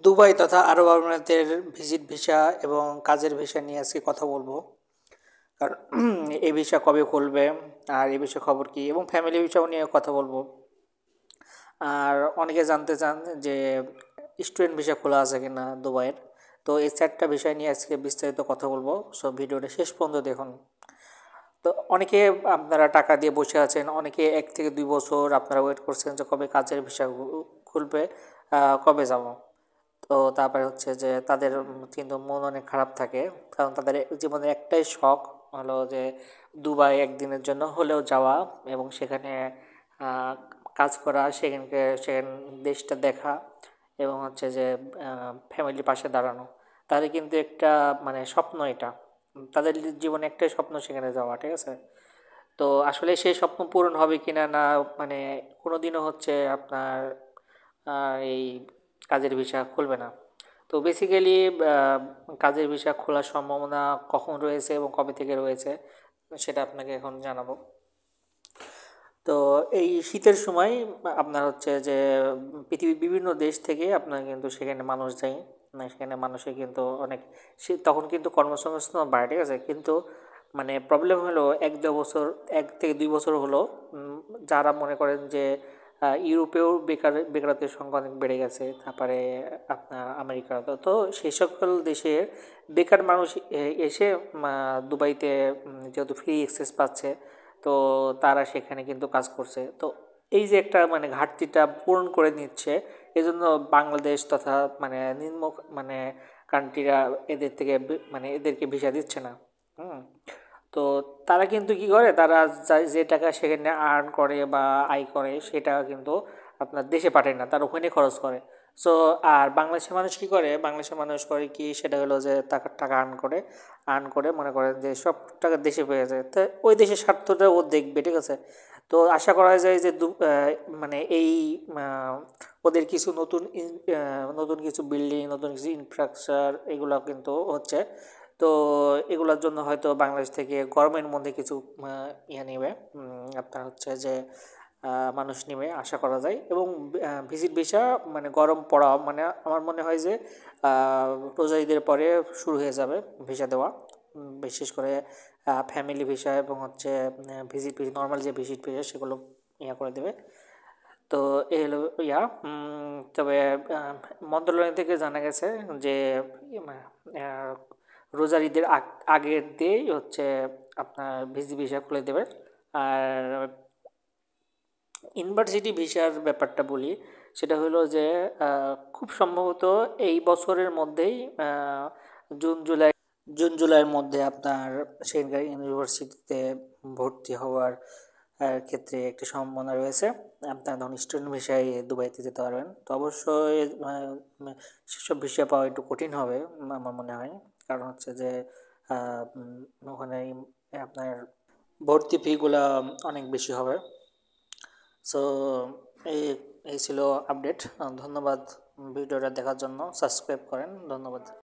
Dubai তথা আরব আমিরাতের visit visa এবং কাজের ভিসা নিয়ে আজকে কথা বলবো। কারণ এই ভিসা কবে খুলবে, আর এই বিষয়ে খবর কি, এবং ফ্যামিলি ভিসাও নিয়ে কথা বলবো। আর অনেকে জানতে চান যে স্টুডেন্ট ভিসা খোলা আছে কিনা দুবাইয়ের। তো এই চারটা বিষয় নিয়ে আজকে বিস্তারিত কথা বলবো, সব ভিডিওটা শেষ পর্যন্ত দেখুন। তো অনেকে আপনারা টাকা দিয়ে বসে আছেন, অনেকে 1 থেকে 2 বছর আপনারা ওয়েট করছেন যে কবে কাজের ভিসা খুলবে, কবে যাব। তো তারপরে হচ্ছে যে তাদের কিন্তু মন অনেক খারাপ থাকে, কারণ তাদের জীবনের একটাই শখ হলো যে দুবাই একদিনের জন্য হলেও যাওয়া এবং সেখানে আহ, কাজ করা, সেখান দেশটা দেখা এবং হচ্ছে যে ফ্যামিলির পাশে দাঁড়ানো। তাদের কিন্তু একটা মানে স্বপ্ন এটা, তাদের জীবনে একটাই স্বপ্ন সেখানে যাওয়া, ঠিক আছে। তো আসলে সেই স্বপ্ন পূরণ হবে কিনা না, মানে কোনোদিনও হচ্ছে আপনার এই কাজের ভিসা খুলবে না। তো বেসিক্যালি কাজের ভিসা খোলার সম্ভাবনা কখন রয়েছে এবং কবে থেকে রয়েছে সেটা আপনাকে এখন জানাবো। তো এই শীতের সময় আপনার হচ্ছে যে পৃথিবীর বিভিন্ন দেশ থেকে আপনার কিন্তু সেখানে মানুষ যায়, না সেখানে মানুষের কিন্তু অনেক তখন কিন্তু কর্মসংস্থান বাড়ে, ঠিক আছে। কিন্তু মানে প্রবলেম হলো 1-2 বছর, 1 থেকে 2 বছর হলো যারা মনে করেন যে ইউরোপেও বেকারত্বের সংখ্যা অনেক বেড়ে গেছে, তারপরে আপনার আমেরিকা, তো সেই সকল দেশের বেকার মানুষ এসে দুবাইতে যেহেতু ফ্রি অ্যাক্সেস পাচ্ছে, তো তারা সেখানে কিন্তু কাজ করছে। তো এই যে একটা মানে ঘাটতিটা পূরণ করে নিচ্ছে, এজন্য বাংলাদেশ তথা মানে নিম্ন মানে কান্ট্রিরা এদের থেকে মানে এদেরকে ভিসা দিচ্ছে না। হুম। তো তারা কিন্তু কি করে, তারা যে টাকা সেখানে আর্ন করে বা আয় করে সেটা কিন্তু আপনার দেশে পাঠায় না, তার ওখানে খরচ করে। সো আর বাংলাদেশের মানুষ কি করে, বাংলাদেশের মানুষ করে কি, সেটা হলো যে টাকা টাকা আর্ন করে মনে করেন যে সব টাকা দেশে পেয়ে যায়, তো ওই দেশের স্বার্থটা ও দেখবে, ঠিক আছে। তো আশা করা যায় যে মানে এই আহ, ওদের কিছু নতুন কিছু বিল্ডিং, নতুন কিছু ইনফ্রাস্ট্রাকচার এগুলো কিন্তু হচ্ছে। তো এগুলোর জন্য হয়তো বাংলাদেশ থেকে গরমের মধ্যে কিছু ইয়ে নেবে, আপনার হচ্ছে যে মানুষ নেবে আশা করা যায়। এবং ভিজিট ভিসা মানে গরম পড়া মানে আমার মনে হয় যে রোজা ঈদের পরে শুরু হয়ে যাবে ভিসা দেওয়া, বিশেষ করে ফ্যামিলি ভিসা এবং হচ্ছে ভিজিট ভিসা, নর্মাল যে ভিজিট ভিসা সেগুলো ইয়া করে দেবে। তো এই হলো ইয়া তবে মন্ত্রণালয় থেকে জানা গেছে যে আহ, রোজার ঈদের আগের দিয়েই হচ্ছে আপনার ভিজি ভিসা খুলে দেবে। আর ইউনিভার্সিটি ভিসার ব্যাপারটা বলি, সেটা হলো যে খুব সম্ভবত এই বছরের মধ্যেই জুন জুলাই জুন জুলাইয়ের মধ্যে আপনার সেখানকার ইউনিভার্সিটিতে ভর্তি হওয়ার ক্ষেত্রে একটি সম্ভাবনা রয়েছে। আপনার ধরুন স্টুডেন্ট ভিসায় দুবাইতে যেতে পারবেন, তো অবশ্যই সেসব ভিসা পাওয়া একটু কঠিন হবে আমার মনে হয়। কারণ হচ্ছে যে ওখানে আপনার ভর্তি ফিগুলা অনেক বেশি হবে। সো এই এই ছিল আপডেট। ধন্যবাদ ভিডিওটা দেখার জন্য, সাবস্ক্রাইব করেন, ধন্যবাদ।